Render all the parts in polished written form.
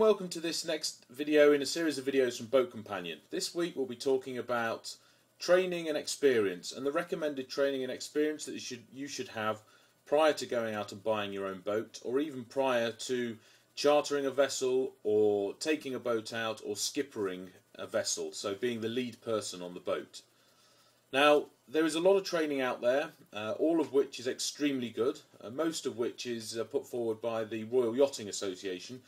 welcome to this next video in a series of videos from Boat Companion. This week we'll be talking about training and experience and the recommended training and experience that you should have prior to going out and buying your own boat, or even prior to chartering a vessel or taking a boat out or skippering a vessel, so being the lead person on the boat. Now, there is a lot of training out there, all of which is extremely good, most of which is put forward by the Royal Yachting Association,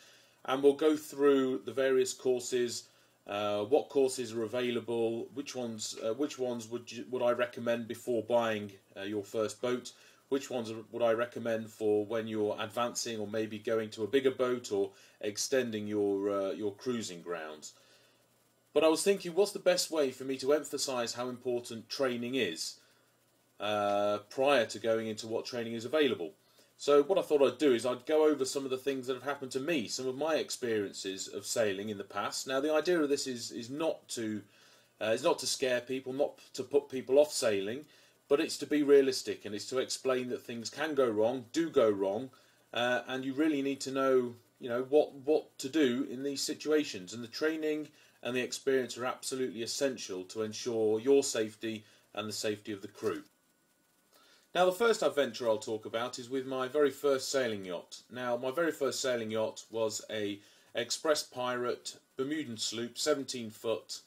and we'll go through the various courses, what courses are available, which ones would I recommend before buying your first boat, which ones would I recommend for when you're advancing or maybe going to a bigger boat or extending your cruising grounds. But I was thinking, what's the best way for me to emphasise how important training is prior to going into what training is available? So what I thought I'd do is I'd go over some of the things that have happened to me, some of my experiences of sailing in the past. Now, the idea of this is not to scare people, not to put people off sailing, but it's to be realistic, and it's to explain that things can go wrong, do go wrong, and you really need to know, what to do in these situations. And the training and the experience are absolutely essential to ensure your safety and the safety of the crew. Now, the first adventure I'll talk about is with my very first sailing yacht. Now, my very first sailing yacht was a Express Pirate Bermudan sloop, 17-foot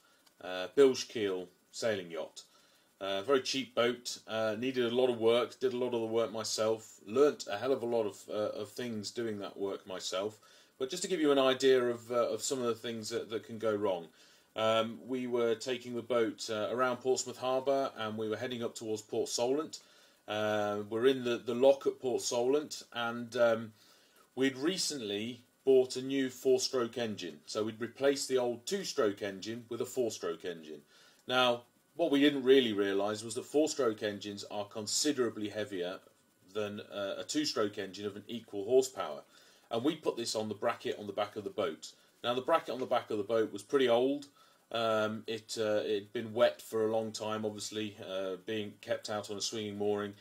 bilge keel sailing yacht. Very cheap boat, needed a lot of work, did a lot of the work myself, learnt a hell of a lot of things doing that work myself. But just to give you an idea of some of the things that can go wrong. We were taking the boat around Portsmouth Harbour, and we were heading up towards Port Solent. We're in the lock at Port Solent, and we'd recently bought a new 4-stroke engine. So we'd replaced the old 2-stroke engine with a 4-stroke engine. Now, what we didn't really realise was that 4-stroke engines are considerably heavier than a 2-stroke engine of an equal horsepower. And we put this on the bracket on the back of the boat. Now, the bracket on the back of the boat was pretty old. It'd been wet for a long time, obviously, being kept out on a swinging mooring,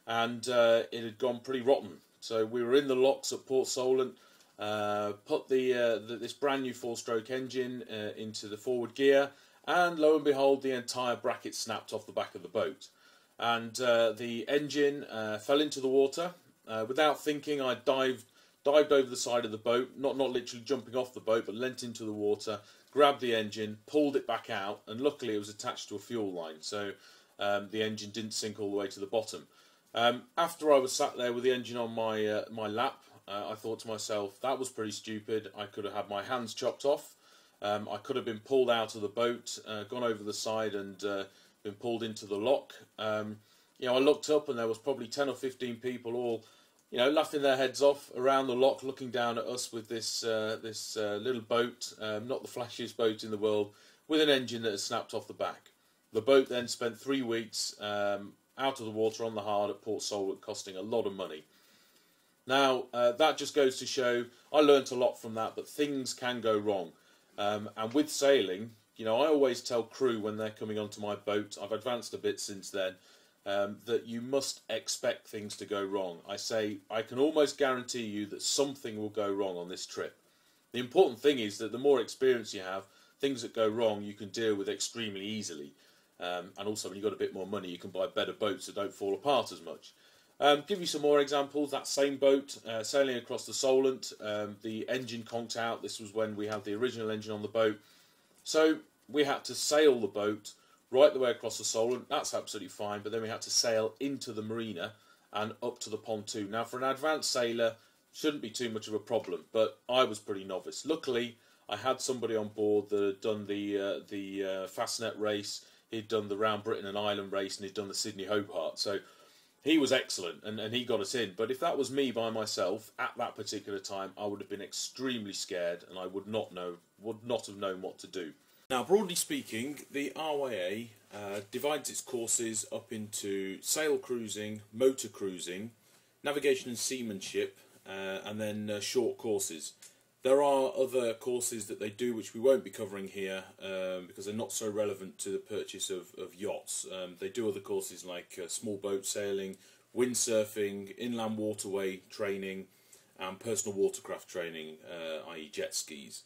and it had gone pretty rotten. So we were in the locks at Port Solent, put this brand new 4-stroke engine into the forward gear, and lo and behold, the entire bracket snapped off the back of the boat. And the engine fell into the water. Without thinking, I dived over the side of the boat, not literally jumping off the boat, but leant into the water, grabbed the engine, pulled it back out, and luckily it was attached to a fuel line, so the engine didn't sink all the way to the bottom. After I was sat there with the engine on my lap, I thought to myself, that was pretty stupid. I could have had my hands chopped off. I could have been pulled out of the boat, gone over the side, and been pulled into the lock. I looked up, and there was probably 10 or 15 people all laughing their heads off around the lock, looking down at us with this little boat, not the flashiest boat in the world, with an engine that had snapped off the back. The boat then spent 3 weeks out of the water on the hard at Port Solent, costing a lot of money. Now, that just goes to show, I learnt a lot from that, but things can go wrong. And with sailing, I always tell crew when they're coming onto my boat, I've advanced a bit since then, that you must expect things to go wrong. I say, I can almost guarantee you that something will go wrong on this trip. The important thing is that the more experience you have, things that go wrong you can deal with extremely easily. And also, when you've got a bit more money, you can buy better boats that don't fall apart as much. Give you some more examples. That same boat, sailing across the Solent, the engine conked out. This was when we had the original engine on the boat. So we had to sail the boat right the way across the Solent. That's absolutely fine, but then we had to sail into the marina and up to the pontoon. Now, for an advanced sailor, shouldn't be too much of a problem, but I was pretty novice. Luckily, I had somebody on board that had done the Fastnet race. He'd done the Round Britain and Ireland race, and he'd done the Sydney Hobart. So he was excellent, and he got us in. But if that was me by myself at that particular time, I would have been extremely scared, and I would not have known what to do. Now, broadly speaking, the RYA divides its courses up into sail cruising, motor cruising, navigation and seamanship, and then short courses. There are other courses that they do which we won't be covering here because they're not so relevant to the purchase of yachts. They do other courses like small boat sailing, windsurfing, inland waterway training, and personal watercraft training, i.e. jet skis.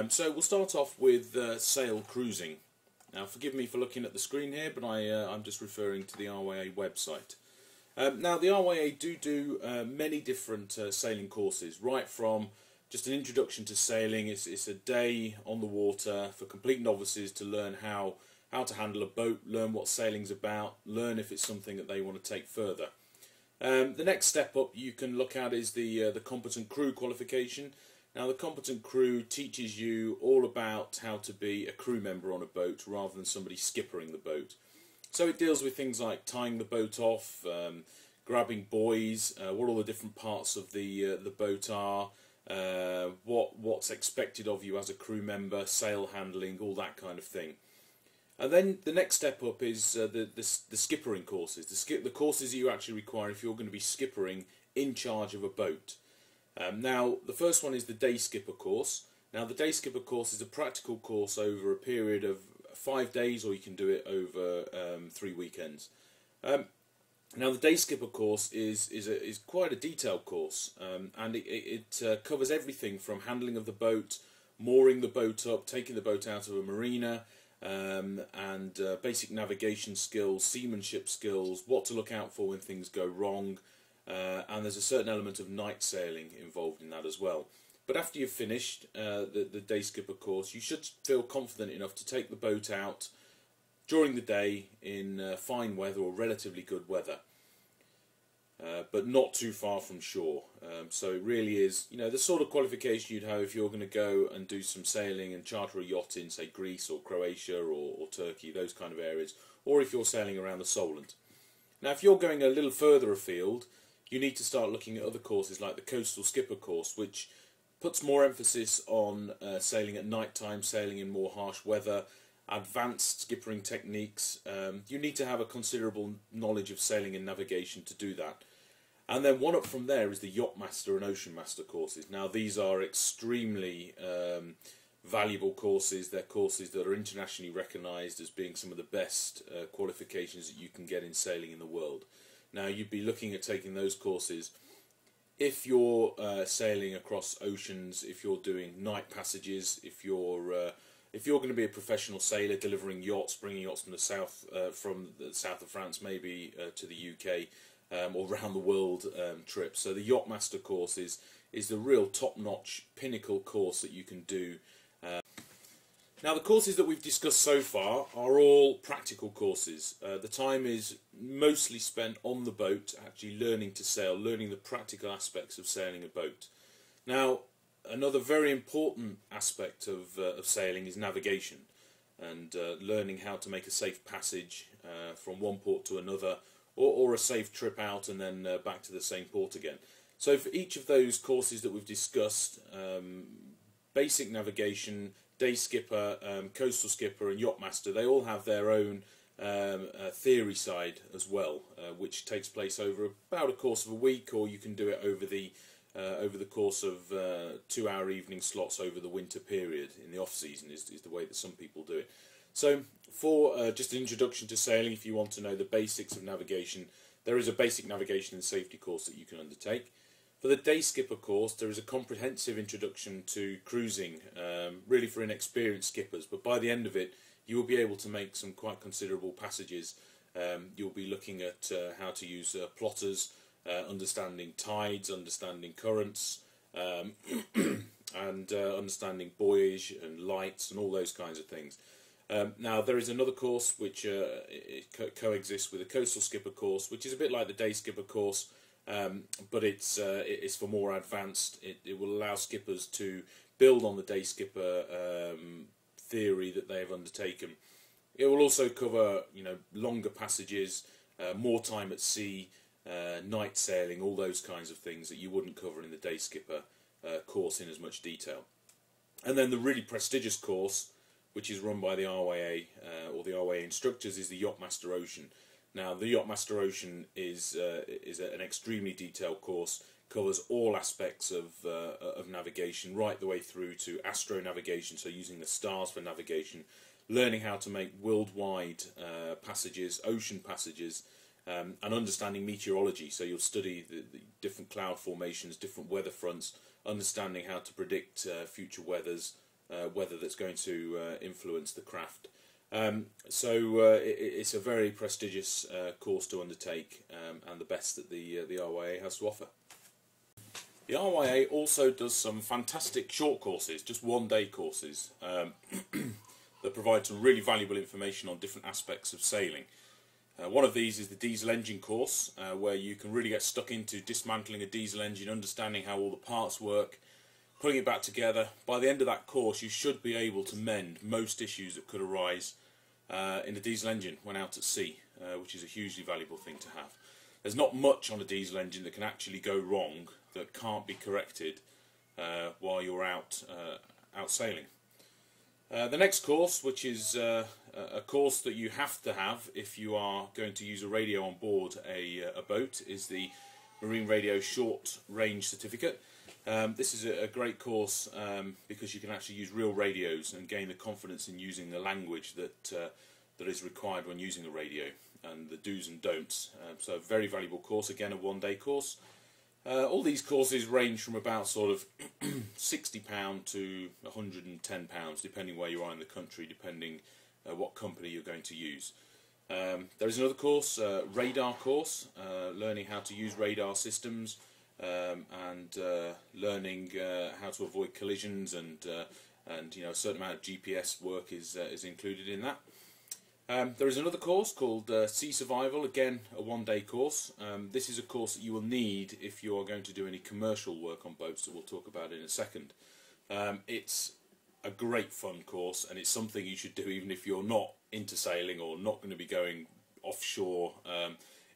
So we'll start off with sail cruising. Now forgive me for looking at the screen here, but I'm just referring to the RYA website. Now the RYA do many different sailing courses, right from just an introduction to sailing. It's a day on the water for complete novices to learn how to handle a boat, learn what sailing's about, learn if it's something that they want to take further. The next step up you can look at is the competent crew qualification. Now the competent crew teaches you all about how to be a crew member on a boat rather than somebody skippering the boat. So it deals with things like tying the boat off, grabbing buoys, what all the different parts of the boat are, what's expected of you as a crew member, sail handling, all that kind of thing. And then the next step up is the skippering courses, the courses you actually require if you're going to be skippering in charge of a boat. Now, the first one is the day skipper course. Now, the day skipper course is a practical course over a period of 5 days, or you can do it over 3 weekends. Now, the day skipper course is quite a detailed course, and it covers everything from handling of the boat, mooring the boat up, taking the boat out of a marina, and basic navigation skills, seamanship skills, what to look out for when things go wrong. And there's a certain element of night sailing involved in that as well. But after you've finished the day skipper course, you should feel confident enough to take the boat out during the day in fine weather or relatively good weather, but not too far from shore. So it really is, the sort of qualification you'd have if you're going to go and do some sailing and charter a yacht in, say, Greece or Croatia or Turkey, those kind of areas, or if you're sailing around the Solent. Now, if you're going a little further afield, you need to start looking at other courses like the Coastal Skipper course, which puts more emphasis on sailing at night time, sailing in more harsh weather, advanced skippering techniques. You need to have a considerable knowledge of sailing and navigation to do that. And then one up from there is the Yacht Master and Ocean Master courses. Now these are extremely valuable courses. They're courses that are internationally recognised as being some of the best qualifications that you can get in sailing in the world. Now, you'd be looking at taking those courses if you're sailing across oceans, if you're doing night passages, if you're going to be a professional sailor delivering yachts, bringing yachts from the south of France, maybe to the UK, or around the world trips. So the Yacht Master course is the real top-notch pinnacle course that you can do. Now, the courses that we've discussed so far are all practical courses. The time is mostly spent on the boat, actually learning to sail, learning the practical aspects of sailing a boat. Now, another very important aspect of sailing is navigation, and learning how to make a safe passage from one port to another, or a safe trip out and then back to the same port again. So for each of those courses that we've discussed, basic navigation, day skipper, coastal skipper and yacht master, they all have their own theory side as well, which takes place over about a course of a week, or you can do it over the course of 2-hour evening slots over the winter period in the off season is the way that some people do it. So for just an introduction to sailing, if you want to know the basics of navigation, there is a basic navigation and safety course that you can undertake. For the day skipper course, there is a comprehensive introduction to cruising, really for inexperienced skippers, but by the end of it you will be able to make some quite considerable passages. You'll be looking at how to use plotters, understanding tides, understanding currents, and understanding buoyage and lights and all those kinds of things. Now there is another course which coexists with the Coastal Skipper course, which is a bit like the Day Skipper course, but it's for more advanced. It will allow skippers to build on the Day Skipper theory that they have undertaken. It will also cover, longer passages, more time at sea, night sailing, all those kinds of things that you wouldn't cover in the Day Skipper course in as much detail. And then the really prestigious course, which is run by the RYA or the RYA instructors, is the Yacht Master Ocean. Now, the Yacht Master Ocean is an extremely detailed course, covers all aspects of navigation, right the way through to astronavigation, so using the stars for navigation, learning how to make worldwide passages, ocean passages, and understanding meteorology. So you'll study the different cloud formations, different weather fronts, understanding how to predict future weather that's going to influence the craft. It's a very prestigious course to undertake, and the best that the RYA has to offer. The RYA also does some fantastic short courses, just one-day courses, that provide some really valuable information on different aspects of sailing. One of these is the diesel engine course, where you can really get stuck into dismantling a diesel engine, understanding how all the parts work, putting it back together. By the end of that course, you should be able to mend most issues that could arise in a diesel engine when out at sea, which is a hugely valuable thing to have. There's not much on a diesel engine that can actually go wrong that can't be corrected while you're out sailing. The next course, which is a course that you have to have if you are going to use a radio on board a boat, is the Marine Radio Short Range Certificate. This is a great course because you can actually use real radios and gain the confidence in using the language that is required when using a radio, and the do's and don'ts. So a very valuable course, again a one-day course. All these courses range from about sort of £60 to £110, depending where you are in the country, depending what company you're going to use. There is another course, radar course, learning how to use radar systems, and learning how to avoid collisions, and a certain amount of GPS work is included in that. There is another course called Sea Survival, again a one-day course. This is a course that you will need if you are going to do any commercial work on boats that we'll talk about in a second. It's a great fun course, and it's something you should do even if you're not into sailing or not going to be going offshore.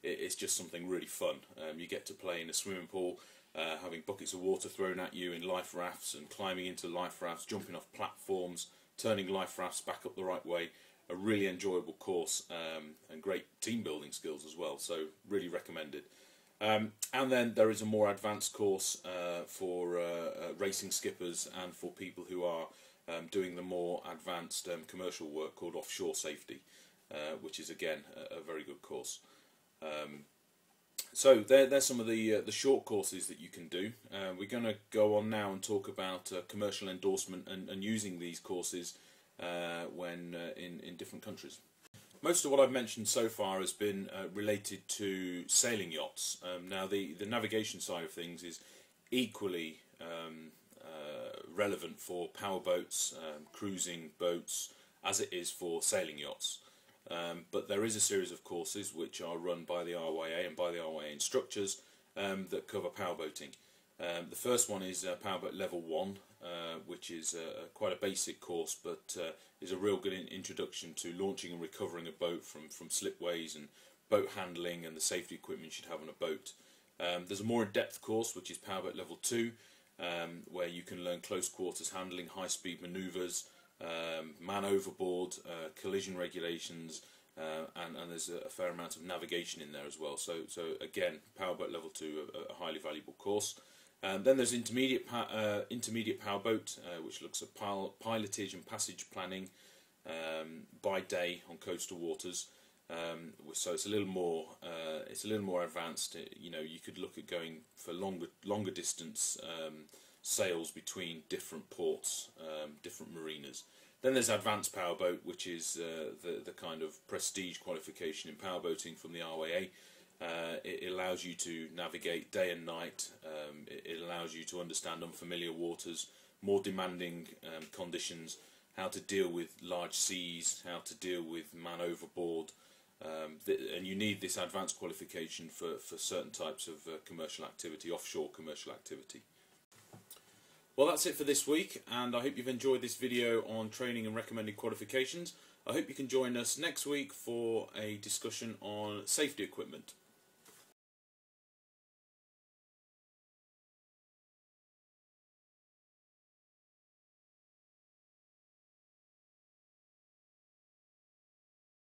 It's just something really fun. You get to play in a swimming pool, having buckets of water thrown at you in life rafts, and climbing into life rafts, jumping off platforms, turning life rafts back up the right way. A really enjoyable course, and great team building skills as well, so really recommended. And then there is a more advanced course for racing skippers and for people who are doing the more advanced commercial work called Offshore Safety, which is again a very good course. So there's some of the short courses that you can do. We're going to go on now and talk about commercial endorsement and using these courses when in different countries. Most of what I've mentioned so far has been related to sailing yachts. Now the navigation side of things is equally relevant for powerboats, cruising boats, as it is for sailing yachts. But there is a series of courses which are run by the RYA and by the RYA instructors that cover powerboating. The first one is Powerboat Level 1, which is quite a basic course, but is a real good introduction to launching and recovering a boat from slipways and boat handling and the safety equipment you should have on a boat. There's a more in-depth course, which is Powerboat Level 2, where you can learn close quarters handling, high-speed manoeuvres, man overboard, collision regulations, and there's a fair amount of navigation in there as well. So again, Powerboat Level 2, a highly valuable course. Then there's intermediate powerboat, which looks at pilotage and passage planning by day on coastal waters. So it's a little more advanced. You know, you could look at going for longer distance sails between different ports, different marinas. Then there's advanced powerboat, which is the kind of prestige qualification in powerboating from the RYA. It allows you to navigate day and night. It allows you to understand unfamiliar waters, more demanding conditions, how to deal with large seas, how to deal with man overboard, and you need this advanced qualification for certain types of commercial activity, offshore commercial activity. Well, that's it for this week, and I hope you've enjoyed this video on training and recommended qualifications. I hope you can join us next week for a discussion on safety equipment.